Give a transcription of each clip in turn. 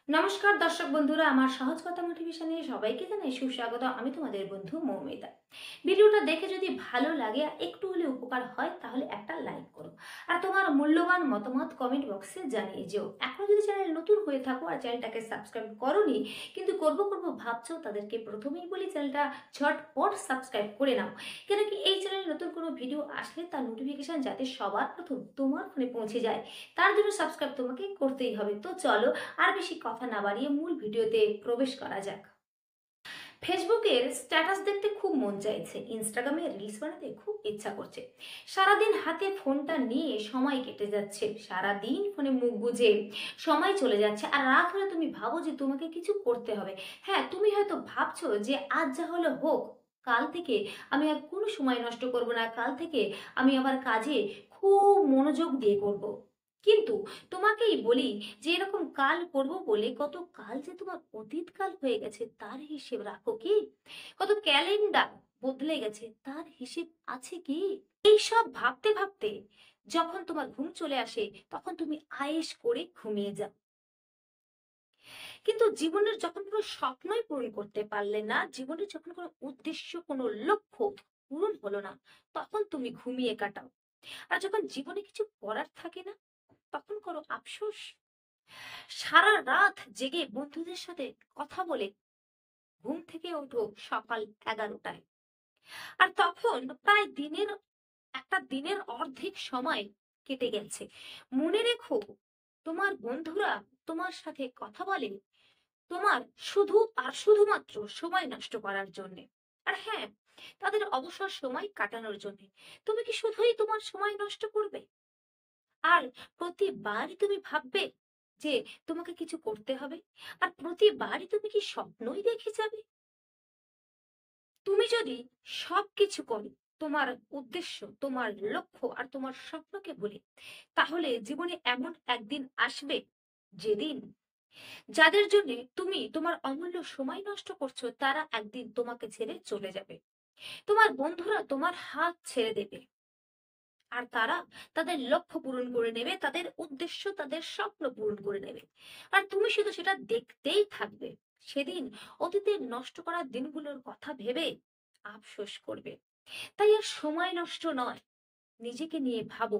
নমস্কার দর্শক বন্ধুরা, আমার সহজ কথা মোটিভেশনে সবাইকে জানাই সুস্বাগত। আমি তোমাদের বন্ধু মৌমিতা। ভিডিওটা দেখে যদি ভালো লাগে আর একটু হলে উপকার হয় তাহলে একটা লাইক করো, আর তোমার মূল্যবান মতামত কমেন্ট বক্সে জানিয়ে যেও। এখন যদি চ্যানেল নতুন হয়ে থাকো আর চ্যানেলটাকে সাবস্ক্রাইব করোনি কিন্তু করবো ভাবছো, তাদেরকে প্রথমেই বলি চ্যানেলটা ঝটপট সাবস্ক্রাইব করে নাও। কেন কি এই চ্যানেলে নতুন কোনো ভিডিও আসলে তার নোটিফিকেশন যাতে সবার প্রথম তোমার ফোনে পৌঁছে যায়, তার জন্য সাবস্ক্রাইব তোমাকে করতেই হবে। তো চলো আর বেশি কথা না বাড়িয়ে মূল ভিডিওতে প্রবেশ করা যাক। ফেসবুকের স্ট্যাটাস দেখতে খুব মন চাইছে, ইনস্টাগ্রামে রিলস বানাতে খুব ইচ্ছা করছে। সারাদিন হাতে ফোনটা নিয়ে সময় কেটে যাচ্ছে, সারাদিন ফোনে মুখ গুজে সময় চলে যাচ্ছে। আর রাত হলে তুমি ভাবো যে তোমাকে কিছু করতে হবে। হ্যাঁ, তুমি হয়তো ভাবছো যে আজ যা হলো হোক, কাল থেকে আমি আর কোনো সময় নষ্ট করব না, কাল থেকে আমি আবার কাজে খুব মনোযোগ দিয়ে করব। কিন্তু তোমাকেই বলি যে এরকম কাল করব বলে কত কাল যে তোমার অতীত কাল হয়ে গেছে তার হিসেব রাখো কি? কত ক্যালেন্ডার বদলে গেছে তার হিসেব আছে কি? এইসব ভাবতে ভাবতে যখন তোমার ঘুম চলে আসে তখন তুমি আয়েশ করে ঘুমিয়ে যাও। কিন্তু জীবনের যখন কোনো স্বপ্নই পূরণ করতে পারলে না, জীবনের যখন কোনো উদ্দেশ্য কোনো লক্ষ্য পূরণ হলো না, তখন তুমি ঘুমিয়ে কাটাও। আর যখন জীবনে কিছু করার থাকে না, তখন করো আফসোস। সারা রাত জেগে বন্ধুদের সাথে কথা বলে ঘুম থেকে ওঠো সকাল 11টায়। আর তখন প্রায় দিনের অর্ধেক সময় কেটে গেছে। মনে রেখো, তোমার বন্ধুরা তোমার সাথে কথা বলে তোমার শুধু আর শুধুমাত্র সময় নষ্ট করার জন্য। আর হ্যাঁ, তাদের অবসর সময় কাটানোর জন্য। তুমি কি শুধুই তোমার সময় নষ্ট করবে? আর প্রতিবারই তুমি ভাববে যে তোমাকে কিছু করতে হবে? আর প্রতিবারই তুমি কি স্বপ্নই দেখে যাবে? তুমি যদি সবকিছু করো তোমার উদ্দেশ্য, তোমার লক্ষ্য আর তোমার স্বপ্নকে বলে, তাহলে জীবনে এমন একদিন আসবে যেদিন যাদের জন্য তুমি তোমার অমূল্য সময় নষ্ট করছো তারা একদিন তোমাকে ছেড়ে চলে যাবে। তোমার বন্ধুরা তোমার হাত ছেড়ে দেবে, আর তারা তাদের লক্ষ্য পূরণ করে নেবে, তাদের উদ্দেশ্য তাদের স্বপ্ন পূরণ করে নেবে। আর তুমি শুধু সেটা দেখতেই থাকবে। সেদিন অতীতের নষ্ট করা দিনগুলোর কথা ভেবে আফসোস করবে। তাই আর সময় নষ্ট নয়, নিজেকে নিয়ে ভাবো,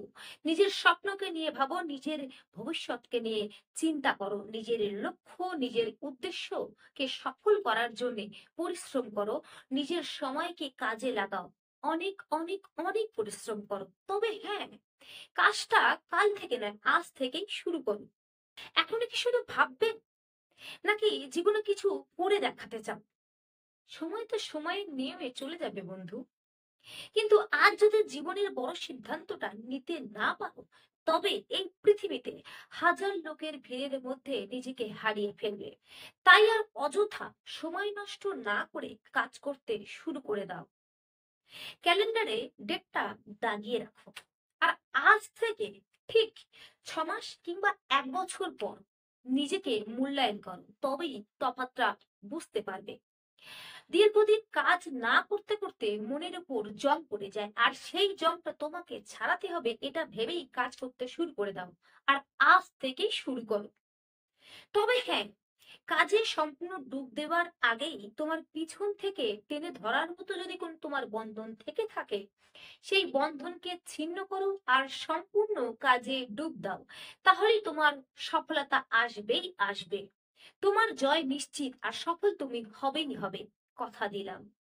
নিজের স্বপ্নকে নিয়ে ভাবো, নিজের ভবিষ্যৎকে নিয়ে চিন্তা করো, নিজের লক্ষ্য নিজের উদ্দেশ্যকে সফল করার জন্য পরিশ্রম করো, নিজের সময়কে কাজে লাগাও। অনেক অনেক অনেক পরিশ্রম করো। তবে হ্যাঁ, কাজটা কাল থেকে নয়, আজ থেকেই শুরু করো। এখন কি শুধু ভাববে, নাকি জীবনে কিছু করে দেখাতে চাও? সময় তো সময়ের নিয়মে চলে যাবে বন্ধু। কিন্তু আজ যদি জীবনের বড় সিদ্ধান্তটা নিতে না পারো, তবে এই পৃথিবীতে হাজার লোকের ভিড়ের মধ্যে নিজেকে হারিয়ে ফেলবে। তাই আর অযথা সময় নষ্ট না করে কাজ করতে শুরু করে দাও। ক্যালেন্ডারে ডেটটা দাগিয়ে রাখো, আর আজ থেকে ঠিক 6 মাস কিংবা 1 বছর পর নিজেকে মূল্যায়ন করো, তবেই তফাৎটা বুঝতে পারবে। দীর্ঘদিন কাজ না করতে করতে মনের উপর জং পড়ে যায়, আর সেই জংটা তোমাকে ছাড়াতে হবে এটা ভেবেই কাজ করতে শুরু করে দাও। আর আজ থেকেই শুরু করো। তবে হ্যাঁ, কাজে সম্পূর্ণ ডুব দেওয়ার আগেই তোমার পিছন থেকে টেনে ধরার মতো যদি কোন তোমার বন্ধন থেকে থাকে, সেই বন্ধনকে ছিন্ন করো আর সম্পূর্ণ কাজে ডুব দাও। তাহলেই তোমার সফলতা আসবেই আসবে। তোমার জয় নিশ্চিত, আর সফল তুমি হবেই হবে, কথা দিলাম।